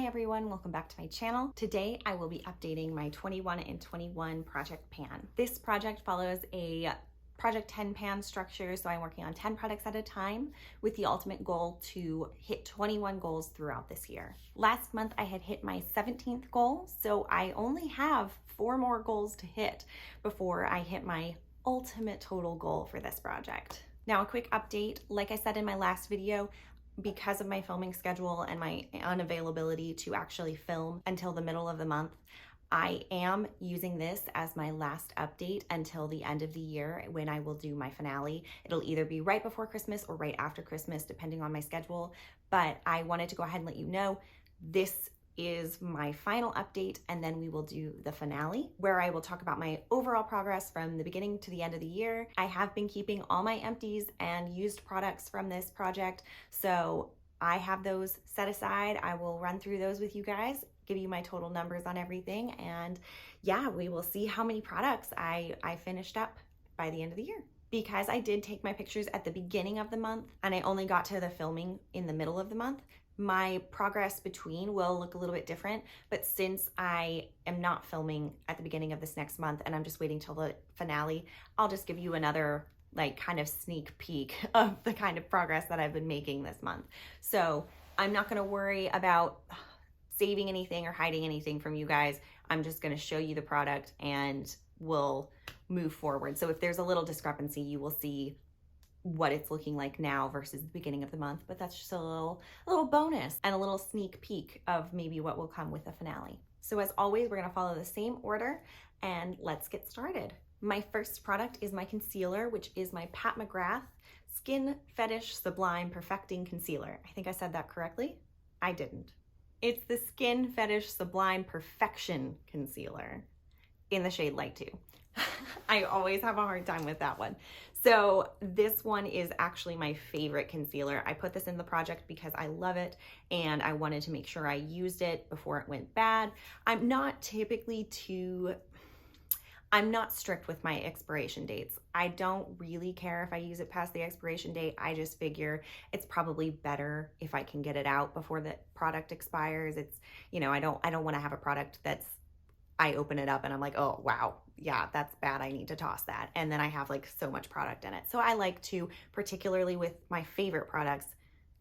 everyone, welcome back to my channel. Today I will be updating my 21 and 21 project pan. This project follows a project 10 pan structure, so I'm working on 10 products at a time with the ultimate goal to hit 21 goals throughout this year. Last month I had hit my 17th goal, so I only have 4 more goals to hit before I hit my ultimate total goal for this project. Now a quick update, like I said in my last video, because of my filming schedule and my unavailability to actually film until the middle of the month, I am using this as my last update until the end of the year when I will do my finale. It'll either be right before Christmas or right after Christmas, depending on my schedule. But I wanted to go ahead and let you know this is my final update, and then we will do the finale where I will talk about my overall progress from the beginning to the end of the year. I have been keeping all my empties and used products from this project, so I have those set aside. I will run through those with you guys, give you my total numbers on everything, and yeah, we will see how many products I finished up by the end of the year. Because I did take my pictures at the beginning of the month and I only got to the filming in the middle of the month, my progress between will look a little bit different. But since I am not filming at the beginning of this next month and I'm just waiting till the finale, I'll just give you another kind of sneak peek of the kind of progress that I've been making this month. So I'm not gonna worry about saving anything or hiding anything from you guys. I'm just gonna show you the product and we'll move forward. So if there's a little discrepancy, you will see what it's looking like now versus the beginning of the month, but that's just a little bonus and a little sneak peek of maybe what will come with the finale. So as always, we're gonna follow the same order and let's get started. My first product is my concealer, which is my Pat McGrath Skin Fetish Sublime Perfecting Concealer. I think I said that correctly. I didn't. It's the Skin Fetish Sublime Perfection Concealer in the shade Light 2. I always have a hard time with that one. So this one is actually my favorite concealer. I put this in the project because I love it and I wanted to make sure I used it before it went bad. I'm not strict with my expiration dates. I don't really care if I use it past the expiration date. I just figure it's probably better if I can get it out before the product expires. It's, you know, I don't want to have a product that's I open it up and I'm like, oh, wow, yeah, that's bad. I need to toss that. And then I have like so much product in it. So I like to, particularly with my favorite products,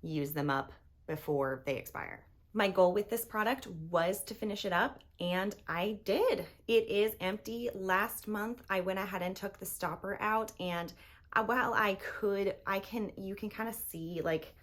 use them up before they expire. My goal with this product was to finish it up, and I did. It is empty. Last month, I went ahead and took the stopper out, and while you can kind of see like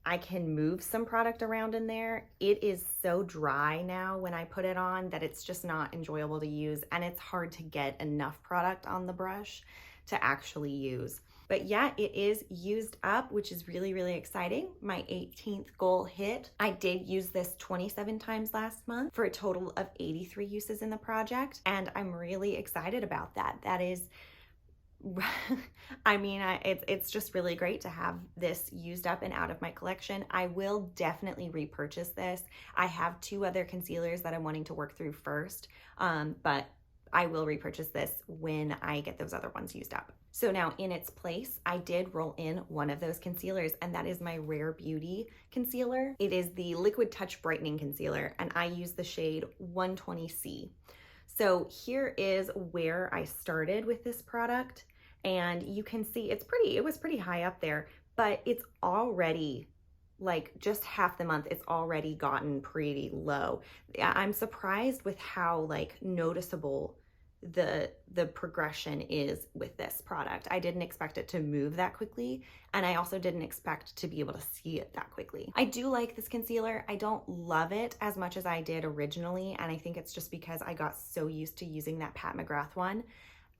I can move some product around in there. It is so dry now when I put it on that it's just not enjoyable to use, and it's hard to get enough product on the brush to actually use. But yeah, it is used up, which is really, really exciting. My 18th goal hit. I did use this 27 times last month for a total of 83 uses in the project, and I'm really excited about that. That is I mean, it's just really great to have this used up and out of my collection. I will definitely repurchase this. I have 2 other concealers that I'm wanting to work through first, but I will repurchase this when I get those other ones used up. So now in its place, I did roll in one of those concealers, and that is my Rare Beauty concealer. It is the Liquid Touch Brightening Concealer, and I use the shade 120C. So here is where I started with this product. And you can see it was pretty high up there, but it's already like just half the month, it's already gotten pretty low. I'm surprised with how like noticeable the progression is with this product. I didn't expect it to move that quickly, and I also didn't expect to be able to see it that quickly. I do like this concealer. I don't love it as much as I did originally, and I think it's just because I got so used to using that Pat McGrath one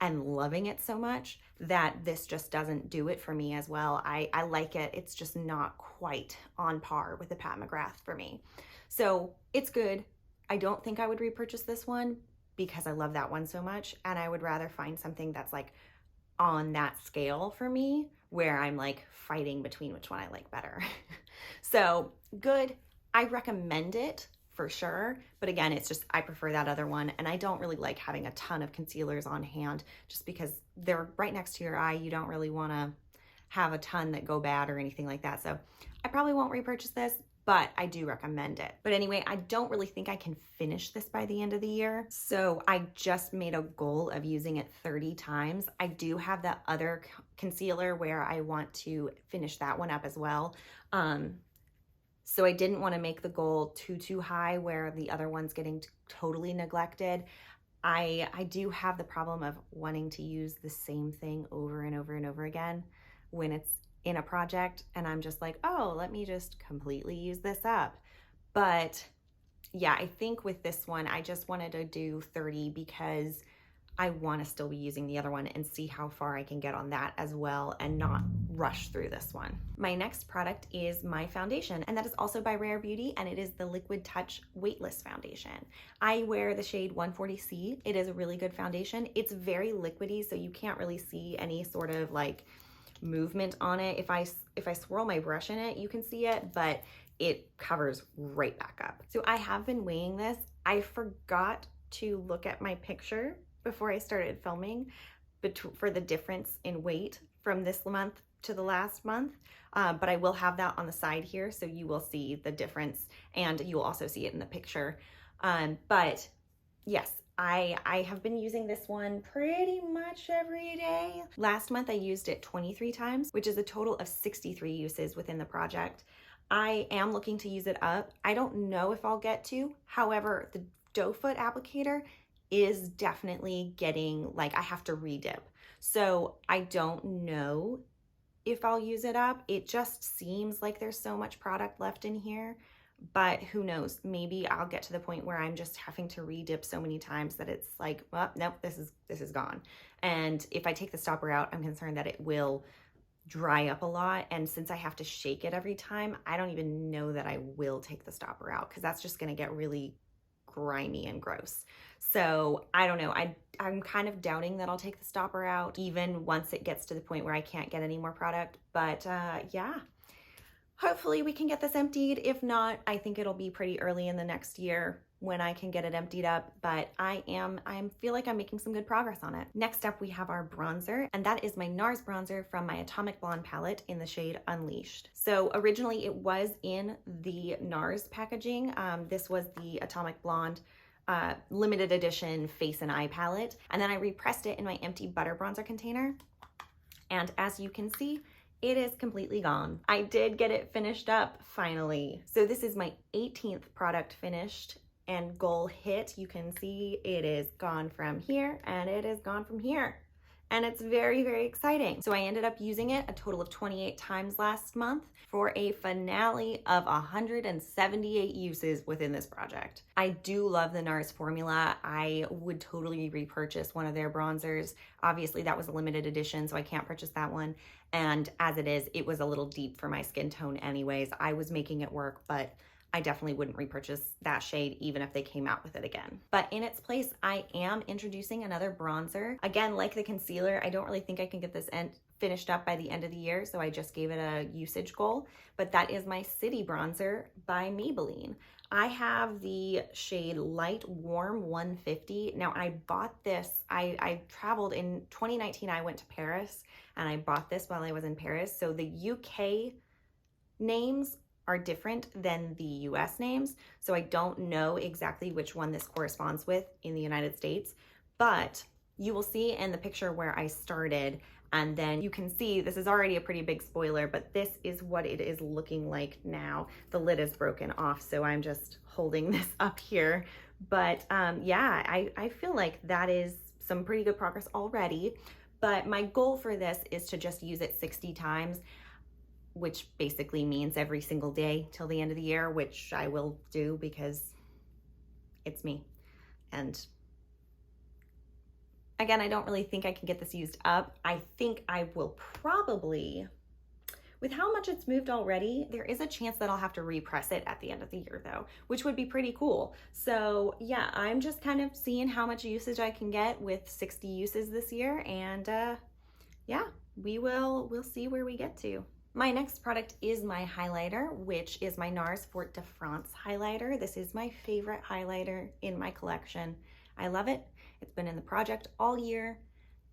and loving it so much that this just doesn't do it for me as well. I like it, it's just not quite on par with the Pat McGrath for me. So it's good. I don't think I would repurchase this one because I love that one so much, and I would rather find something that's like on that scale for me where I'm like fighting between which one I like better. So good, I recommend it for sure. But again, it's just, I prefer that other one. And I don't really like having a ton of concealers on hand just because they're right next to your eye. You don't really want to have a ton that go bad or anything like that. So I probably won't repurchase this, but I do recommend it. But anyway, I don't really think I can finish this by the end of the year. So I just made a goal of using it 30 times. I do have that other concealer where I want to finish that one up as well. So I didn't want to make the goal too high where the other one's getting totally neglected. I do have the problem of wanting to use the same thing over and over and over again when it's in a project, and I'm just like, oh, let me just completely use this up. But yeah, I think with this one, I just wanted to do 30 because I want to still be using the other one and see how far I can get on that as well and not rush through this one. My next product is my foundation, and that is also by Rare Beauty, and it is the Liquid Touch Weightless Foundation. I wear the shade 140C. It is a really good foundation. It's very liquidy, so you can't really see any sort of like movement on it. If I swirl my brush in it, you can see it, but it covers right back up. So I have been weighing this. I forgot to look at my picture before I started filming for the difference in weight from this month to the last month, but I will have that on the side here, so you will see the difference, and you'll also see it in the picture. But yes, I have been using this one pretty much every day. Last month I used it 23 times, which is a total of 63 uses within the project. I am looking to use it up. I don't know if I'll get to, however, the doe foot applicator is definitely getting, like, I have to re-dip. So I don't know if I'll use it up. It just seems like there's so much product left in here, but who knows? Maybe I'll get to the point where I'm just having to re-dip so many times that it's like, well, nope, this is gone. And if I take the stopper out, I'm concerned that it will dry up a lot. And since I have to shake it every time, I don't even know that I will take the stopper out, because that's just gonna get really grimy and gross. So I don't know. I'm kind of doubting that I'll take the stopper out even once it gets to the point where I can't get any more product. But yeah, hopefully we can get this emptied. If not, I think it'll be pretty early in the next year when I can get it emptied up, but I feel like I'm making some good progress on it. Next up, we have our bronzer, and that is my NARS bronzer from my Atomic Blonde palette in the shade Unleashed. So originally it was in the NARS packaging. This was the Atomic Blonde limited edition face and eye palette, and then I repressed it in my empty butter bronzer container, and as you can see, it is completely gone. I did get it finished up finally. So this is my 18th product finished and goal hit. You can see it is gone from here and it is gone from here. And it's very, very exciting. So I ended up using it a total of 28 times last month for a finale of 178 uses within this project. I do love the NARS formula. I would totally repurchase one of their bronzers. Obviously that was a limited edition, so I can't purchase that one. And as it is, it was a little deep for my skin tone anyways. I was making it work, but I definitely wouldn't repurchase that shade even if they came out with it again. But in its place, I am introducing another bronzer. Again, like the concealer, I don't really think I can get this finished up by the end of the year, so I just gave it a usage goal. But that is my City Bronzer by Maybelline. I have the shade Light Warm 150. Now I bought this, I traveled in 2019, I went to Paris and I bought this while I was in Paris. So the UK names are different than the US names. So I don't know exactly which one this corresponds with in the United States, but you will see in the picture where I started, and then you can see this is already a pretty big spoiler, but this is what it is looking like now. The lid is broken off, so I'm just holding this up here. But yeah, I feel like that is some pretty good progress already. But my goal for this is to just use it 60 times, which basically means every single day till the end of the year, which I will do because it's me. And again, I don't really think I can get this used up. I think I will probably, with how much it's moved already, there is a chance that I'll have to repress it at the end of the year though, which would be pretty cool. So yeah, I'm just kind of seeing how much usage I can get with 60 uses this year. And yeah, we'll see where we get to. My next product is my highlighter, which is my NARS Fort de France highlighter. This is my favorite highlighter in my collection. I love it. It's been in the project all year.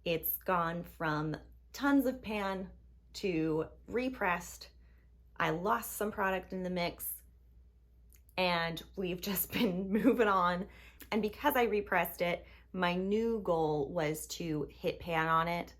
It's gone from tons of pan to repressed. I lost some product in the mix, and we've just been moving on. And because I repressed it, my new goal was to hit pan on it,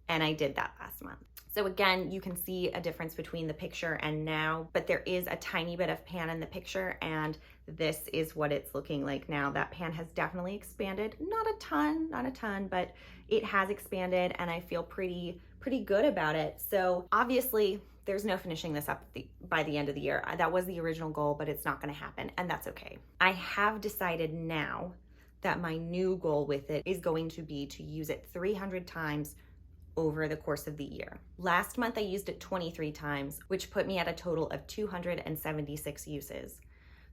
and I did that last month. So again, you can see a difference between the picture and now, but there is a tiny bit of pan in the picture, and this is what it's looking like now. That pan has definitely expanded. Not a ton, but it has expanded, and I feel pretty good about it. So obviously, there's no finishing this up by the end of the year. That was the original goal, but it's not gonna happen, and that's okay. I have decided now that my new goal with it is going to be to use it 300 times over the course of the year. Last month I used it 23 times, which put me at a total of 276 uses.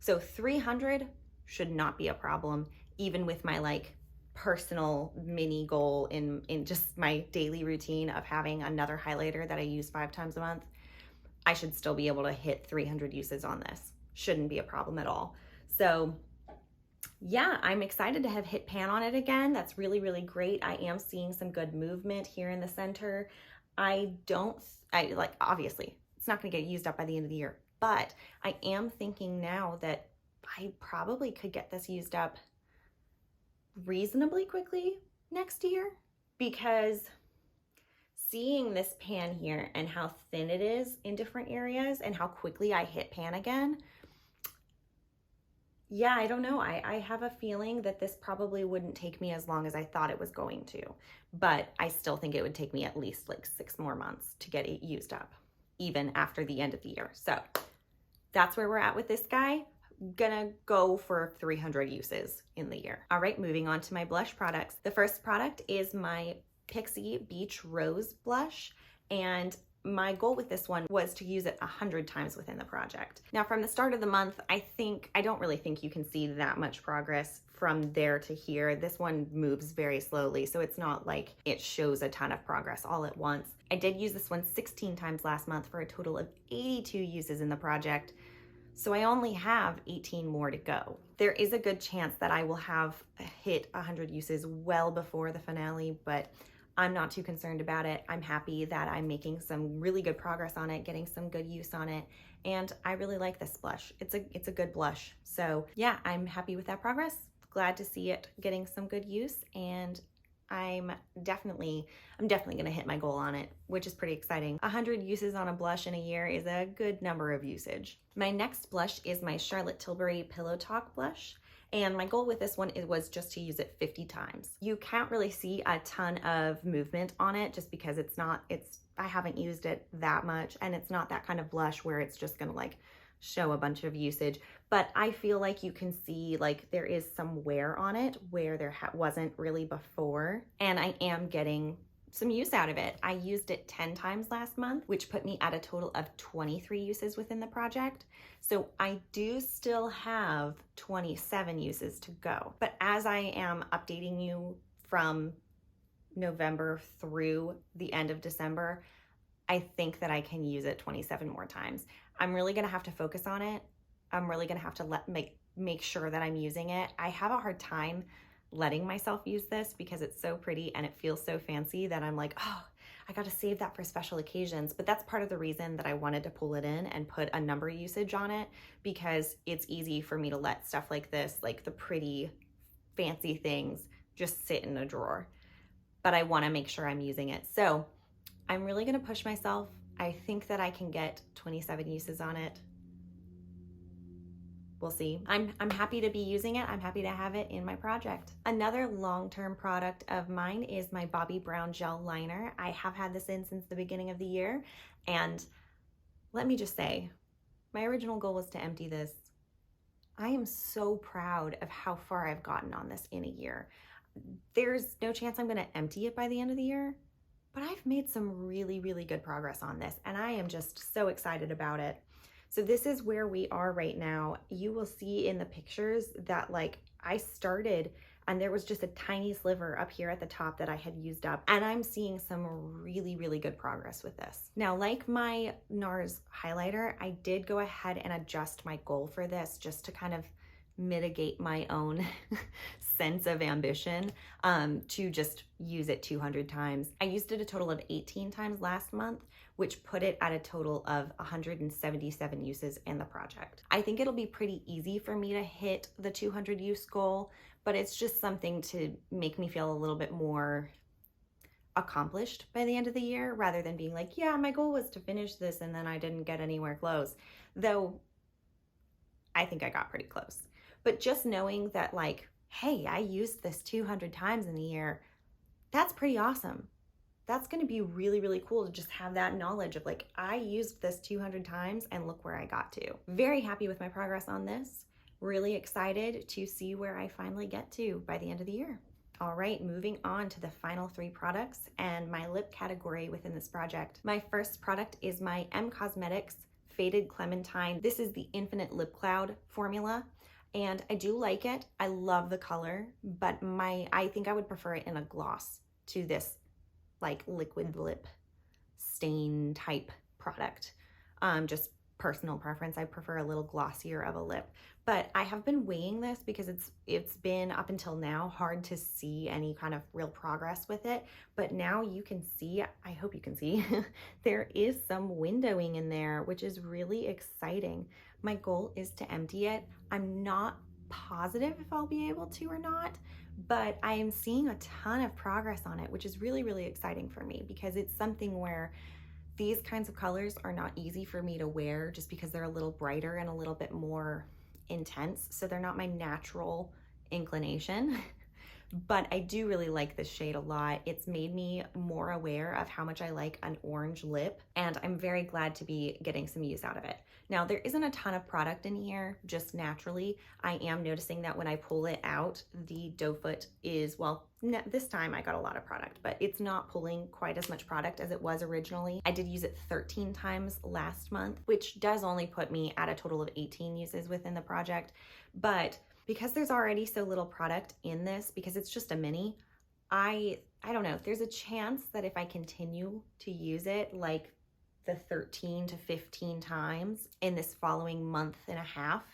So 300 should not be a problem, even with my like personal mini goal in just my daily routine of having another highlighter that I use 5 times a month. I should still be able to hit 300 uses on this. Shouldn't be a problem at all. So yeah, I'm excited to have hit pan on it again. That's really great. I am seeing some good movement here in the center. Obviously, it's not gonna get used up by the end of the year, but I am thinking now that I probably could get this used up reasonably quickly next year, because seeing this pan here and how thin it is in different areas and how quickly I hit pan again, yeah, I don't know. I have a feeling that this probably wouldn't take me as long as I thought it was going to, but I still think it would take me at least like 6 more months to get it used up, even after the end of the year. So that's where we're at with this guy. Gonna go for 300 uses in the year. All right, moving on to my blush products. The first product is my Pixie Beach Rose blush, and my goal with this one was to use it 100 times within the project. Now, from the start of the month, I don't really think you can see that much progress from there to here. This one moves very slowly, so it's not like it shows a ton of progress all at once. I did use this one 16 times last month for a total of 82 uses in the project, so I only have 18 more to go. There is a good chance that I will have hit 100 uses well before the finale, but I'm not too concerned about it. I'm happy that I'm making some really good progress on it, getting some good use on it, and I really like this blush. It's a good blush. So yeah, I'm happy with that progress. Glad to see it getting some good use, and I'm definitely gonna hit my goal on it, which is pretty exciting. 100 uses on a blush in a year is a good number of usage. My next blush is my Charlotte Tilbury Pillow Talk blush. And my goal with this one was just to use it 50 times. You can't really see a ton of movement on it just because I haven't used it that much, and it's not that kind of blush where it's just gonna like show a bunch of usage. But I feel like you can see like there is some wear on it where there wasn't really before, and I am getting some use out of it. I used it 10 times last month, which put me at a total of 23 uses within the project. So I do still have 27 uses to go. But as I am updating you from November through the end of December, I think that I can use it 27 more times. I'm really gonna have to focus on it. I'm really gonna have to make sure that I'm using it. I have a hard time letting myself use this because it's so pretty and it feels so fancy that I'm like, oh, I gotta save that for special occasions. But that's part of the reason that I wanted to pull it in and put a number usage on it, because it's easy for me to let stuff like this, like the pretty fancy things, just sit in a drawer. But I wanna make sure I'm using it. So I'm really gonna push myself. I think that I can get 27 uses on it. We'll see. I'm happy to be using it. I'm happy to have it in my project. Another long-term product of mine is my Bobbi Brown Gel Liner. I have had this in since the beginning of the year, and let me just say, my original goal was to empty this. I am so proud of how far I've gotten on this in a year. There's no chance I'm gonna empty it by the end of the year, but I've made some really good progress on this, and I am just so excited about it. So this is where we are right now. You will see in the pictures that like I started and there was just a tiny sliver up here at the top that I had used up, and I'm seeing some really good progress with this. Now, like my NARS highlighter, I did go ahead and adjust my goal for this just to kind of mitigate my own sense of ambition to just use it 200 times. I used it a total of 18 times last month, which put it at a total of 177 uses in the project. I think it'll be pretty easy for me to hit the 200 use goal, but it's just something to make me feel a little bit more accomplished by the end of the year, rather than being like, yeah, my goal was to finish this and then I didn't get anywhere close. Though I think I got pretty close. But just knowing that, like, hey, I used this 200 times in the year, that's pretty awesome. That's going to be really, really cool to just have that knowledge of like, I used this 200 times and look where I got to. Very happy with my progress on this. Really excited to see where I finally get to by the end of the year. All right, moving on to the final 3 products and my lip category within this project. My first product is my M Cosmetics Faded Clementine. This is the Infinite Lip Cloud formula, and I do like it. I love the color, but I think I would prefer it in a gloss to this like liquid lip stain type product. Just personal preference. I prefer a little glossier of a lip, but I have been weighing this because it's been up until now hard to see any kind of real progress with it. But now you can see, I hope you can see, there is some windowing in there, which is really exciting. My goal is to empty it. I'm not positive if I'll be able to or not, but I am seeing a ton of progress on it, which is really, really exciting for me because it's something where these kinds of colors are not easy for me to wear just because they're a little brighter and a little bit more intense. So they're not my natural inclination, but I do really like this shade a lot. It's made me more aware of how much I like an orange lip, and I'm very glad to be getting some use out of it. Now, there isn't a ton of product in here, just naturally. I am noticing that when I pull it out, the doe foot is, well, this time I got a lot of product, but it's not pulling quite as much product as it was originally. I did use it 13 times last month, which does only put me at a total of 18 uses within the project. But because there's already so little product in this, because it's just a mini, I don't know, there's a chance that if I continue to use it like the 13 to 15 times in this following month and a half,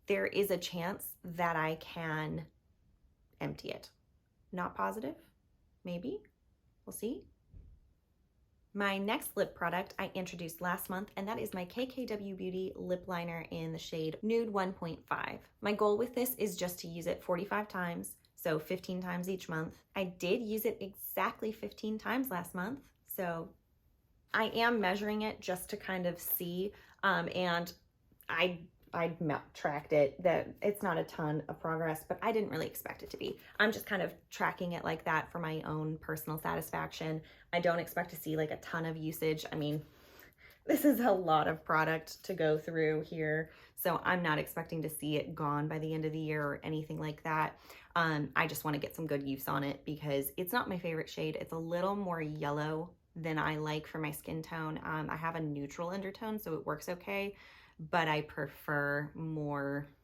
there is a chance that I can empty it. Not positive, maybe, we'll see. My next lip product I introduced last month, and that is my KKW Beauty lip liner in the shade Nude 1.5. My goal with this is just to use it 45 times, so 15 times each month. I did use it exactly 15 times last month, so I am measuring it just to kind of see, and I tracked it, that it's not a ton of progress, but I didn't really expect it to be. I'm just kind of tracking it like that for my own personal satisfaction. I don't expect to see like a ton of usage. I mean, this is a lot of product to go through here, so I'm not expecting to see it gone by the end of the year or anything like that. I just want to get some good use on it because it's not my favorite shade. It's a little more yellow than I like for my skin tone. I have a neutral undertone, so it works okay, but I prefer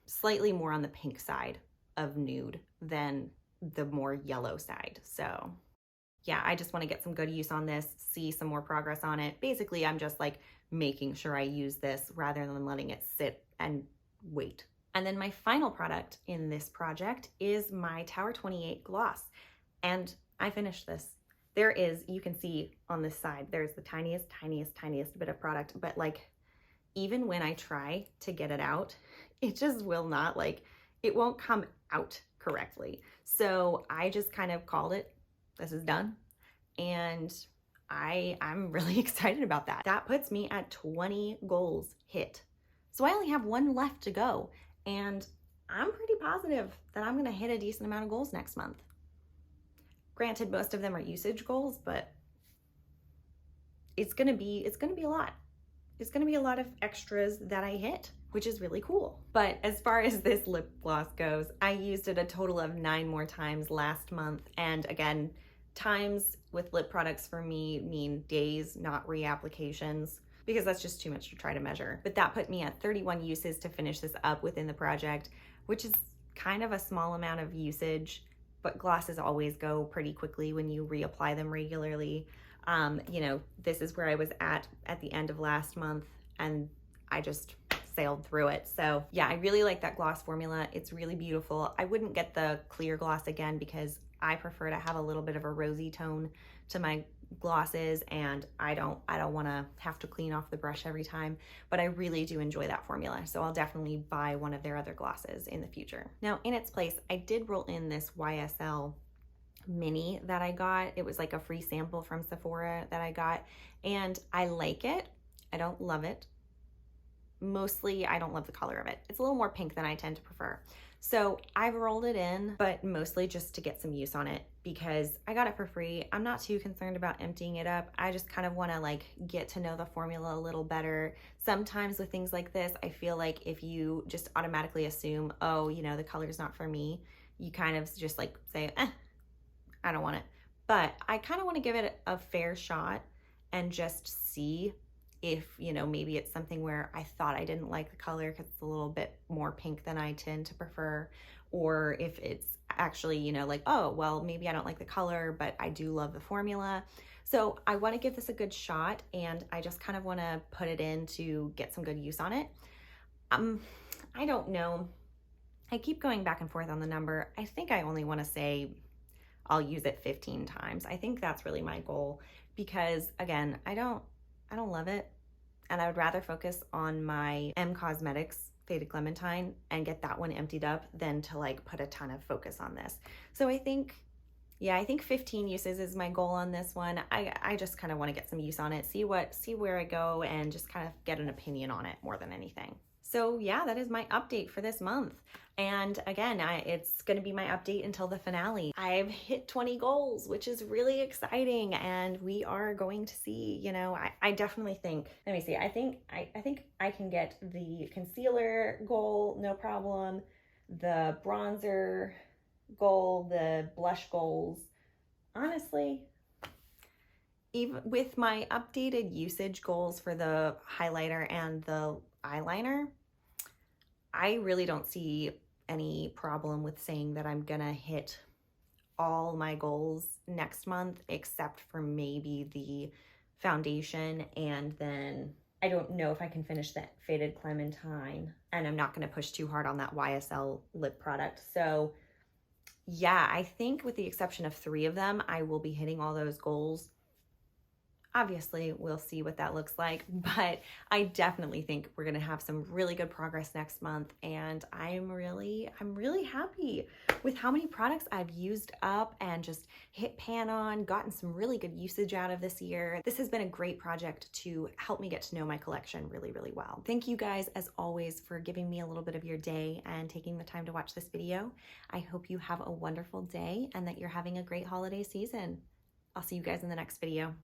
slightly more on the pink side of nude than the more yellow side. So yeah, I just want to get some good use on this, see some more progress on it. Basically, I'm just like making sure I use this rather than letting it sit and wait. And then my final product in this project is my Tower 28 gloss. And I finished this. There is, you can see on this side, there's the tiniest bit of product, but like, even when I try to get it out, it just will not, like, it won't come out correctly. So I just kind of called it, this is done. And I'm really excited about that. That puts me at 20 goals hit. So I only have 1 left to go. And I'm pretty positive that I'm gonna hit a decent amount of goals next month. Granted, most of them are usage goals, but it's gonna be a lot. It's gonna be a lot of extras that I hit, which is really cool. But as far as this lip gloss goes, I used it a total of 9 more times last month. And again, times with lip products for me mean days, not reapplications, because that's just too much to try to measure. But that put me at 31 uses to finish this up within the project, which is kind of a small amount of usage, but glosses always go pretty quickly when you reapply them regularly. You know, this is where I was at the end of last month, and I just sailed through it. So yeah, I really like that gloss formula. It's really beautiful. I wouldn't get the clear gloss again because I prefer to have a little bit of a rosy tone to my glosses, and I don't want to have to clean off the brush every time, but I really do enjoy that formula. So I'll definitely buy one of their other glosses in the future. Now in its place, I did roll in this YSL mini that I got. It was like a free sample from Sephora that I got, and I like it. I don't love it. Mostly, I don't love the color of it. It's a little more pink than I tend to prefer. So I've rolled it in, but mostly just to get some use on it because I got it for free. I'm not too concerned about emptying it up. I just kind of want to like get to know the formula a little better. Sometimes with things like this, I feel like if you just automatically assume, oh, you know, the color's not for me, you kind of just like say, I don't want it. But I kind of want to give it a fair shot and just see if, you know, maybe it's something where I thought I didn't like the color because it's a little bit more pink than I tend to prefer, or if it's actually, you know, like, oh, well, maybe I don't like the color, but I do love the formula. So I want to give this a good shot, and I just kind of want to put it in to get some good use on it. I don't know. I keep going back and forth on the number. I think I only want to say I'll use it 15 times. I think that's really my goal because, again, I don't love it, and I would rather focus on my M Cosmetics Faded Clementine and get that one emptied up than to like put a ton of focus on this. So I think, yeah, I think 15 uses is my goal on this one. I just kind of want to get some use on it, see where I go, and just kind of get an opinion on it more than anything. So yeah, that is my update for this month. And again, it's going to be my update until the finale. I've hit 20 goals, which is really exciting. And we are going to see, you know, I definitely think, let me see, I think I can get the concealer goal, no problem. The bronzer goal, the blush goals. Honestly, even with my updated usage goals for the highlighter and the eyeliner, I really don't see any problem with saying that I'm gonna hit all my goals next month, except for maybe the foundation, and then I don't know if I can finish that Faded Clementine, and I'm not gonna push too hard on that YSL lip product. So yeah, I think with the exception of 3 of them, I will be hitting all those goals. Obviously, we'll see what that looks like, but I definitely think we're gonna have some really good progress next month, and I'm really happy with how many products I've used up and just hit pan on, gotten some really good usage out of this year. This has been a great project to help me get to know my collection really, really well. Thank you guys, as always, for giving me a little bit of your day and taking the time to watch this video. I hope you have a wonderful day and that you're having a great holiday season. I'll see you guys in the next video.